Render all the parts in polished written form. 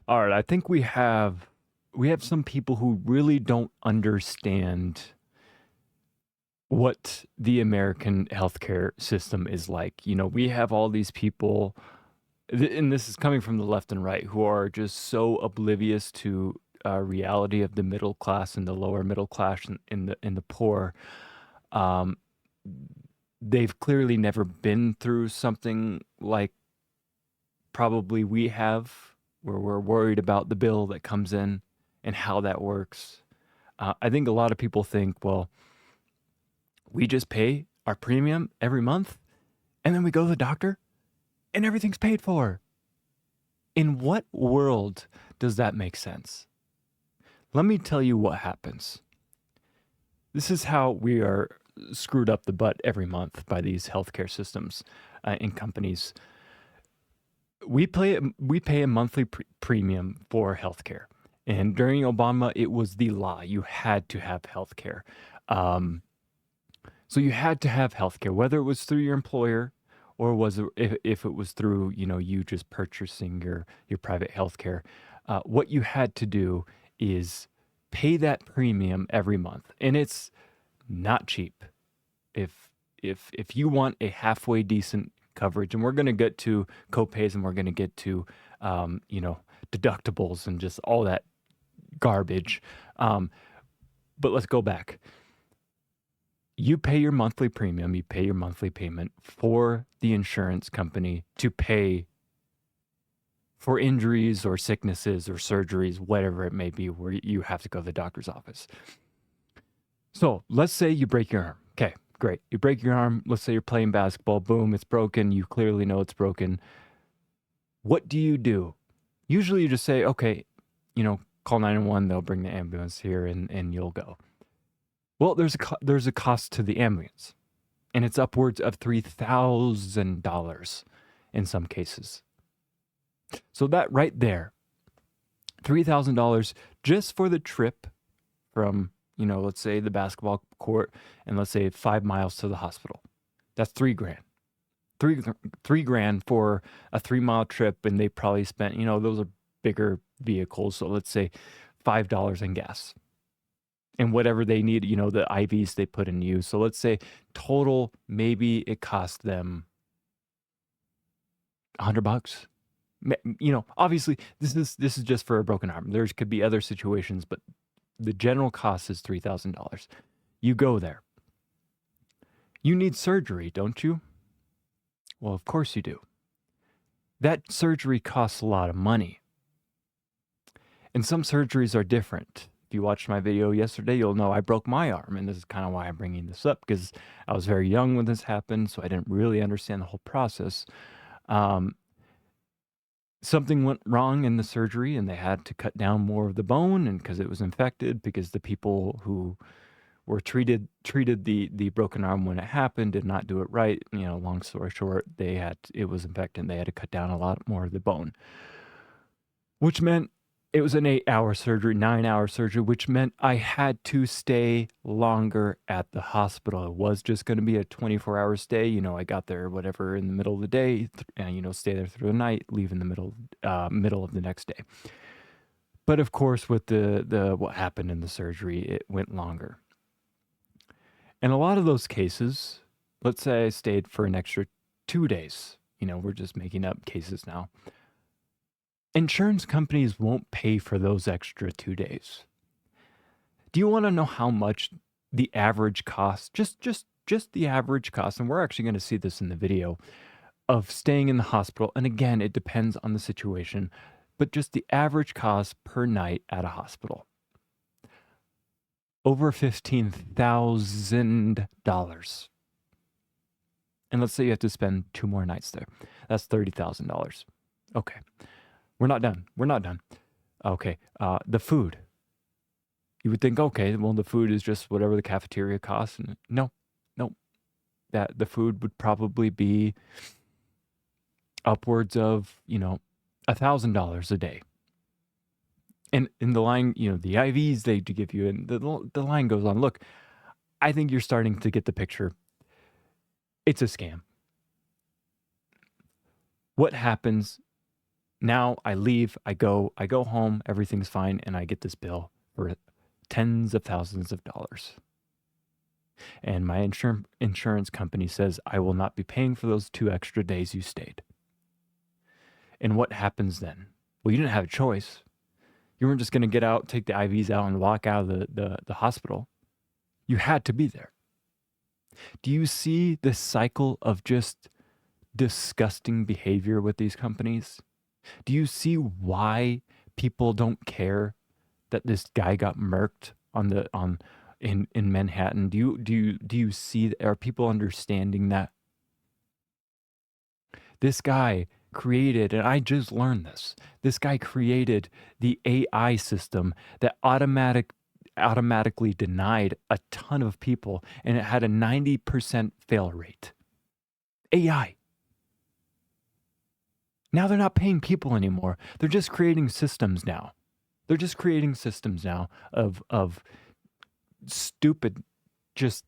All right, I think we have some people who really don't understand what the American healthcare system is like. We have all these people, and this is coming from the left and right, who are just so oblivious to reality of the middle class and the lower middle class and in the poor. Um, they've clearly never been through something like probably we have, where we're worried about the bill that comes in and how that works. I think a lot of people think, well, we just pay our premium every month and then we go to the doctor and everything's paid for. In what world does that make sense? Let me tell you what happens. This is how we are screwed up the butt every month by these healthcare systems and companies. We pay a monthly premium for healthcare, and during Obama, it was the law. You had to have healthcare. Um, so you had to have healthcare, whether it was through your employer or was it, if it was through you just purchasing your private healthcare. What you had to do is pay that premium every month, and it's not cheap. If you want a halfway decent coverage, and we're going to get to copays and we're going to get to you know deductibles and just all that garbage. Um, but let's go back. You pay your monthly premium, you pay your monthly payment for the insurance company to pay for injuries or sicknesses or surgeries, whatever it may be, where you have to go to the doctor's office. So let's say you break your arm. Okay, great. You break your arm. Let's say you're playing basketball. Boom, it's broken. You clearly know it's broken. What do you do? Usually you just say, okay, call 911. They'll bring the ambulance here and you'll go. Well, there's a cost to the ambulance, and it's upwards of $3,000 in some cases. So that right there, $3,000 just for the trip from, let's say the basketball court, and let's say 5 miles to the hospital. That's $3,000. $3,000 for a 3 mile trip, and they probably spent, those are bigger vehicles. So let's say $5 in gas and whatever they need, the IVs they put in use. So let's say total, maybe it cost them $100. Obviously this is just for a broken arm. There could be other situations, but the general cost is $3,000. You go there. You need surgery, don't you? Well, of course you do. That surgery costs a lot of money. And some surgeries are different. If you watched my video yesterday, you'll know I broke my arm. And this is kind of why I'm bringing this up, because I was very young when this happened, so I didn't really understand the whole process. Something went wrong in the surgery, and they had to cut down more of the bone, and because it was infected, because the people who were treated the broken arm when it happened did not do it right. Long story short, it was infected, and they had to cut down a lot more of the bone, which meant it was an 8-hour surgery, 9-hour surgery, which meant I had to stay longer at the hospital. It was just going to be a 24-hour stay. I got there, whatever, in the middle of the day, and, stay there through the night, leave in the middle of the next day. But of course, with the what happened in the surgery, it went longer. And a lot of those cases, let's say I stayed for an extra 2 days. We're just making up cases now. Insurance companies won't pay for those extra 2 days. Do you want to know how much the average cost, just the average cost, and we're actually going to see this in the video, of staying in the hospital, and again, it depends on the situation, but just the average cost per night at a hospital? Over $15,000. And let's say you have to spend 2 more nights there. That's $30,000. Okay. We're not done. Okay. The food. You would think, okay, well, the food is just whatever the cafeteria costs. And no. That the food would probably be upwards of, $1,000 a day. And in the line, the IVs they give you, and the line goes on. Look, I think you're starting to get the picture. It's a scam. What happens Now I leave, I go home, everything's fine, and I get this bill for tens of thousands of dollars. And my insurance company says I will not be paying for those 2 extra days you stayed. And what happens then? Well, you didn't have a choice. You weren't just going to get out, take the IVs out, and walk out of the hospital. You had to be there. Do you see the cycle of just disgusting behavior with these companies? Do you see why people don't care that this guy got murked in Manhattan? Do you see, are people understanding that this guy created, and I just learned this guy created the AI system that automatically denied a ton of people, and it had a 90% fail rate. AI. Now they're not paying people anymore. They're just creating systems now. They're just creating systems now of stupid, just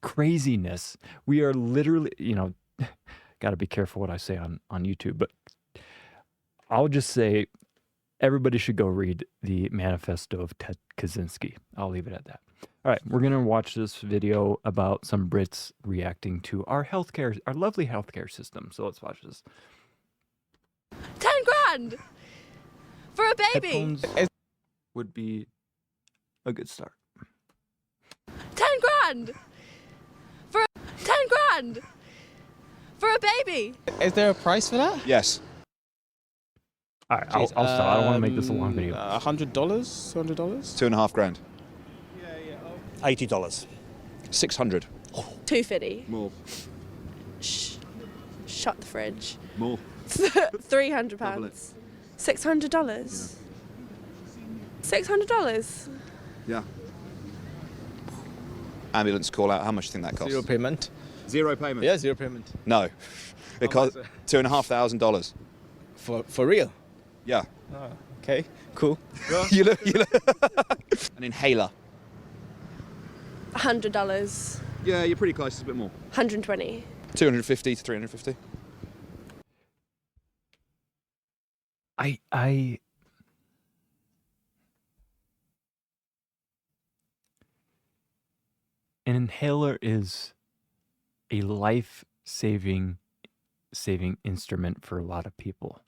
craziness. We are literally, got to be careful what I say on YouTube, but I'll just say everybody should go read the manifesto of Ted Kaczynski. I'll leave it at that. All right, we're going to watch this video about some Brits reacting to our lovely healthcare system. So let's watch this. 10 grand for a baby. Headphones would be a good start. 10 grand for 10 grand for a baby. Is there a price for that? Yes. All right, I'll stop. I don't want to make this a long video. $100, $200? $2.5 grand. $80. 600. 250. More. Shut the fridge. More. £300. Double it. $600. $600. Yeah. Ambulance call out. How much do you think that costs? Zero payment. Zero payment? Yeah, zero payment. No. It costs $2,500. For real? Yeah. Oh, okay, cool. you look. An inhaler. $100. Yeah, you're pretty close. It's a bit more. 120. 250 to 350. An inhaler is a life-saving instrument for a lot of people.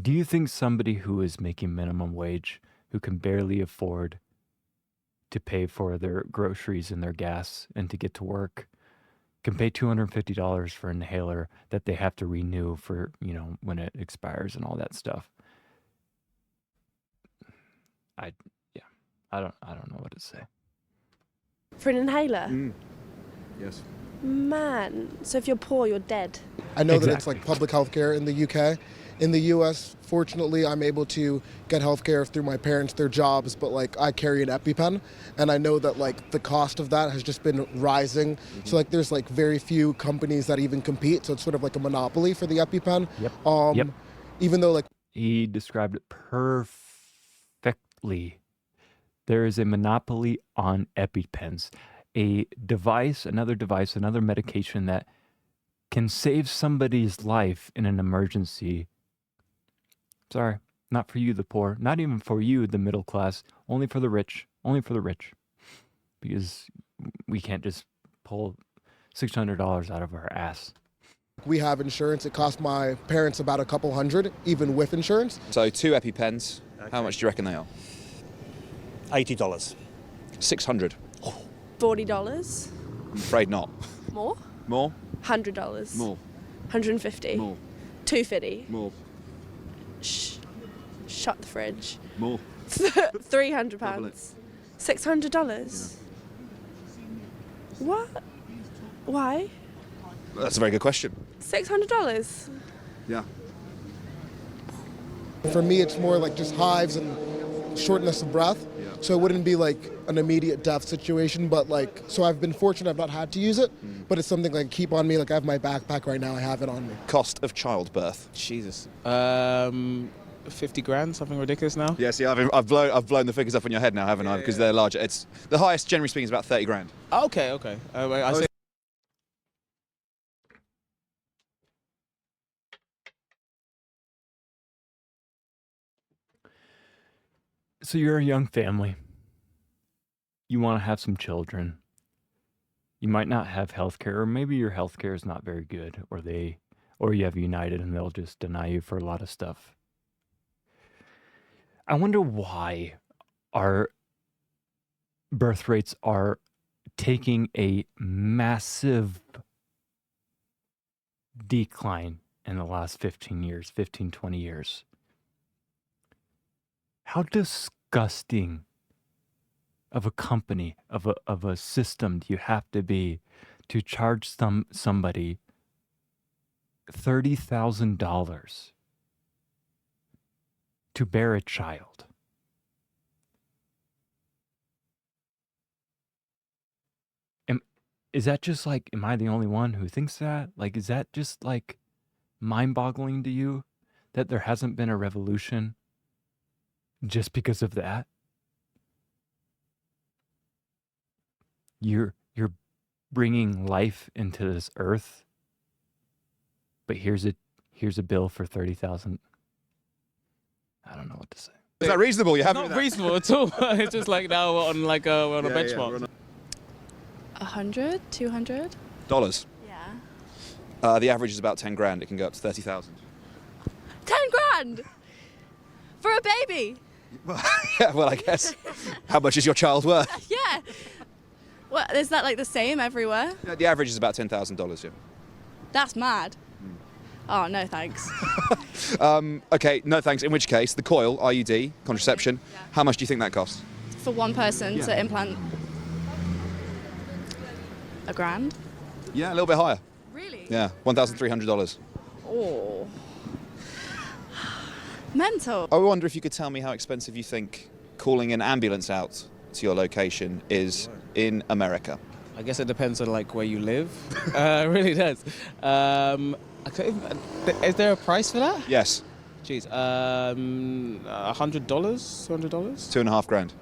Do you think somebody who is making minimum wage, who can barely afford to pay for their groceries and their gas and to get to work, can pay $250 for an inhaler that they have to renew for, when it expires and all that stuff? I don't know what to say. For an inhaler? Yes. Man, so if you're poor, you're dead. I know that it's Exactly. like public healthcare in the UK. In the US, fortunately, I'm able to get healthcare through my parents, their jobs, but like I carry an EpiPen, and I know that like the cost of that has just been rising. So like there's like very few companies that even compete, so it's sort of like a monopoly for the EpiPen. Yep. Yep. Even though like He described it perfectly. There is a monopoly on EpiPens, another medication that can save somebody's life in an emergency. Sorry, not for you, the poor. Not even for you, the middle class. Only for the rich. Only for the rich. Because we can't just pull $600 out of our ass. we have insurance, it costs my parents about a couple hundred, even with insurance. So 2 EpiPens. How much do you reckon they are? $80. 600. $40. I'm afraid not. More? More? $100. More. 150. More. 250. More. Shut the fridge. More. £300. Double it. $600. What? Why? That's a very good question. $600. Yeah. For me, it's more like just hives and shortness of breath. So it wouldn't be like an immediate death situation, but like, so I've been fortunate I've not had to use it, but it's something like keep on me. Like I have my backpack right now, I have it on me. Cost of childbirth. Jesus. 50 grand, something ridiculous now? Yeah, see, I've blown the figures up in your head now, haven't I? Because they're larger. It's the highest, generally speaking, is about 30 grand. Okay. I say So you're a young family. You want to have some children. You might not have healthcare, or maybe your healthcare is not very good, or you have United and they'll just deny you for a lot of stuff. I wonder why our birth rates are taking a massive decline in the last 15 years, 15, 20 years. How disgusting of a company, of a system do you have to be to charge somebody $30,000 to bear a child? Is that just like, am I the only one who thinks that? Like, is that just like mind-boggling to you that there hasn't been a revolution just because of that? You're bringing life into this earth, but here's a bill for 30,000. I don't know what to say. Is that reasonable? You haven't. Not reasonable at all. It's just like now we're on like we're on a benchmark. 100, 200. Dollars. Yeah. The average is about 10 grand. It can go up to 30,000. 10 grand for a baby. Yeah, well, I guess. How much is your child worth? Yeah. Well, is that like the same everywhere? The average is about $10,000. Yeah. That's mad. Oh no, thanks. Okay, no thanks. In which case, the coil, IUD, contraception. Yeah. How much do you think that costs? For one person to implant $1,000. Yeah, a little bit higher. Really? Yeah, $1,300. Oh. Mental. I wonder if you could tell me how expensive you think calling an ambulance out to your location is in America. I guess it depends on like where you live. It really does. Is there a price for that? Yes, Jeez, $100, $200. $2.5 grand.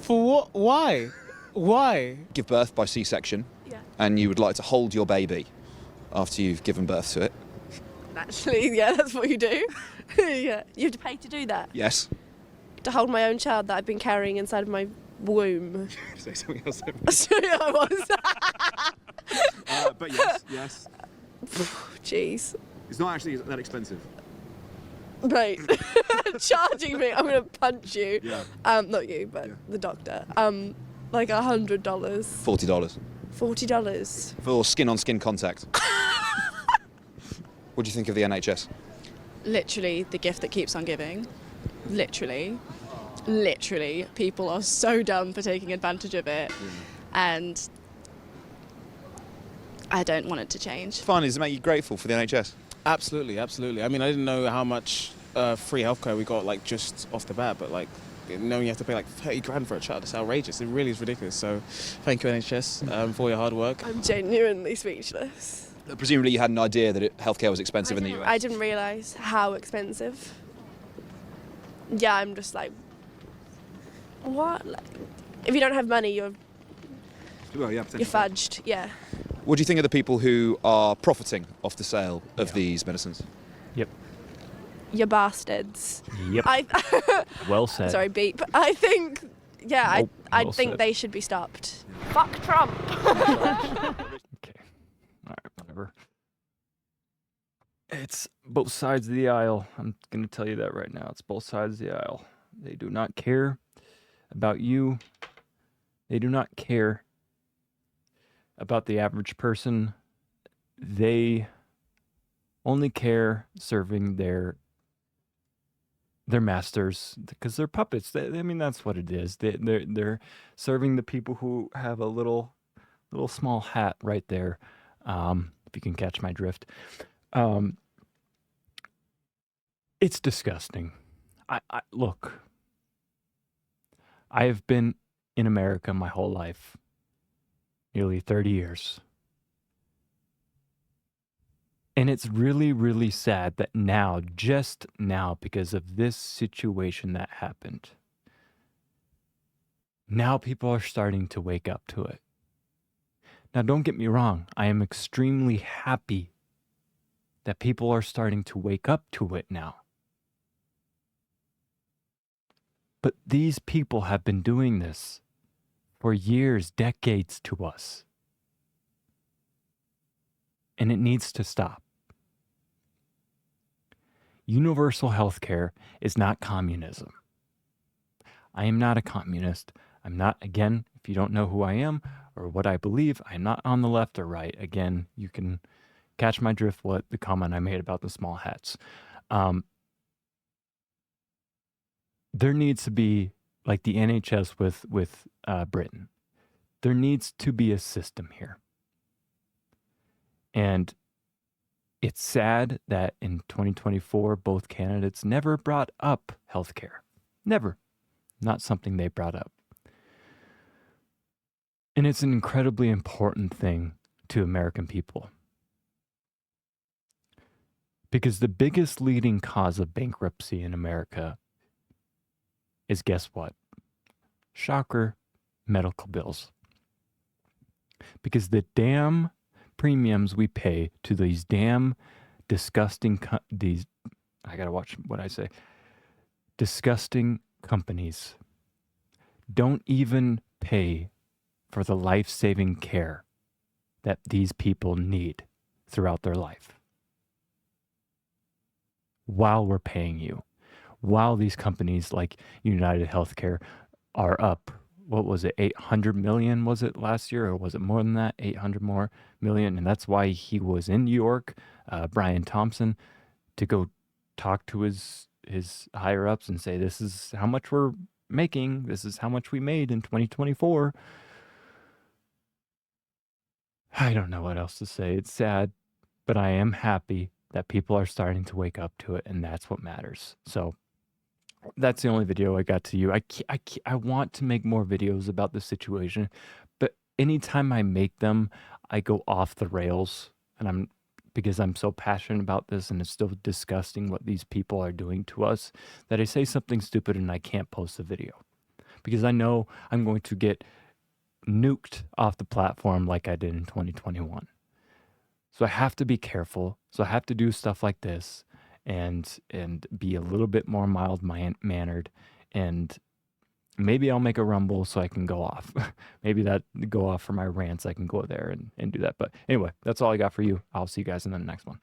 For what? Why? Why? Give birth by C-section, Yeah. and you would like to hold your baby after you've given birth to it. Actually, yeah, that's what you do. Yeah. You have to pay to do that. Yes. To hold my own child that I've been carrying inside of my womb. Say something else. Yeah, I was. But yes. Jeez. It's not actually that expensive. Right. Charging me, I'm gonna punch you. Yeah. Not you, but Yeah. the doctor. Like $100. $40 $40. for skin-on-skin contact. What do you think of the NHS? Literally the gift that keeps on giving. Literally. People are so dumb for taking advantage of it. And I don't want it to change. Finally, does it make you grateful for the NHS? Absolutely, absolutely. I mean, I didn't know how much free healthcare we got like just off the bat, but like knowing you have to pay like 30 grand for a child, it's outrageous. It really is ridiculous. So thank you NHS for your hard work. I'm genuinely speechless. Presumably you had an idea that healthcare was expensive in the US. I didn't realise how expensive. Yeah, I'm just like, what? Like, if you don't have money, you're fudged. Yeah. What do you think of the people who are profiting off the sale of these medicines? Yep. You're bastards. Yep. Well said. Sorry, beep. I think, yeah, Nope, I well think said. they should be stopped. Fuck Trump. Okay. All right, whatever. It's both sides of the aisle. I'm going to tell you that right now. It's both sides of the aisle. They do not care about you. They do not care about the average person. They only care serving their masters because they're puppets. I mean, that's what it is. They're serving the people who have a little small hat right there. If you can catch my drift. It's disgusting. I look. I have been in America my whole life, nearly 30 years. And it's really, really sad that now, just now, because of this situation that happened, now people are starting to wake up to it. Now, don't get me wrong. I am extremely happy that people are starting to wake up to it now. But these people have been doing this for years, decades to us. And it needs to stop. Universal health care is not communism. I am not a communist. I'm not, again, if you don't know who I am or what I believe, I'm not on the left or right. Again, you can catch my drift what the comment I made about the small hats. There needs to be, like the NHS with Britain, there needs to be a system here. And it's sad that in 2024, both candidates never brought up healthcare. Never. Not something they brought up. And it's an incredibly important thing to American people. Because the biggest leading cause of bankruptcy in America is, guess what? Shocker, medical bills. Because the damn premiums we pay to these damn disgusting, I gotta watch what I say, disgusting companies don't even pay for the life-saving care that these people need throughout their life. While we're paying you, while these companies like United Healthcare are up, what was it, 800 million was it last year, or was it more than that, 800 more million? And that's why he was in New York, Brian Thompson, to go talk to his higher ups and say, this is how much we're making, this is how much we made in 2024. I don't know what else to say. It's sad, but I am happy that people are starting to wake up to it, and that's what matters. So that's the only video I got to you. I want to make more videos about the situation, but anytime I make them, I go off the rails, and because I'm so passionate about this, and it's still disgusting what these people are doing to us, that I say something stupid and I can't post the video because I know I'm going to get nuked off the platform like I did in 2021. So I have to be careful. So I have to do stuff like this and be a little bit more mild-mannered, and maybe I'll make a Rumble so I can go off. Maybe that go off for my rants, I can go there and do that. But anyway, that's all I got for you. I'll see you guys in the next one.